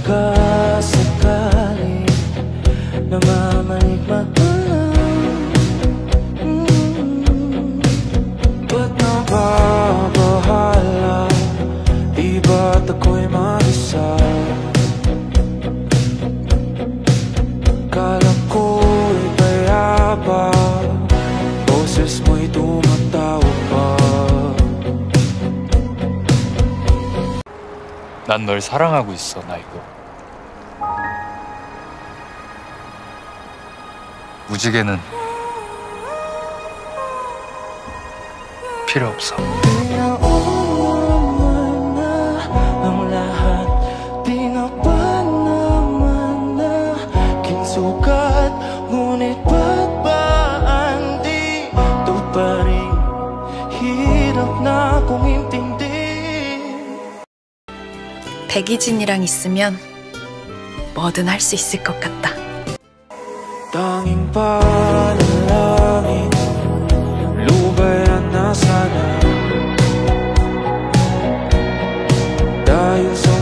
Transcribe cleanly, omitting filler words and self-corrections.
pagkasakali namamalig maalam. Ba't nababahala? Di ba't ako'y mag-isa? Kala ko'y payapa, boses mo'y tumatawag pa. 난 널 사랑하고 있어, 나이고. 무지개는 필요 없어. Ang lahat tinapat naman na kinsukat, ngunit ba't ba andito pa rin? Hirap na kong intindi. 백이진이랑 있으면 뭐든 할 수 있을 것 같다. Tanging panalangin, lubayan na sana. Dahil sa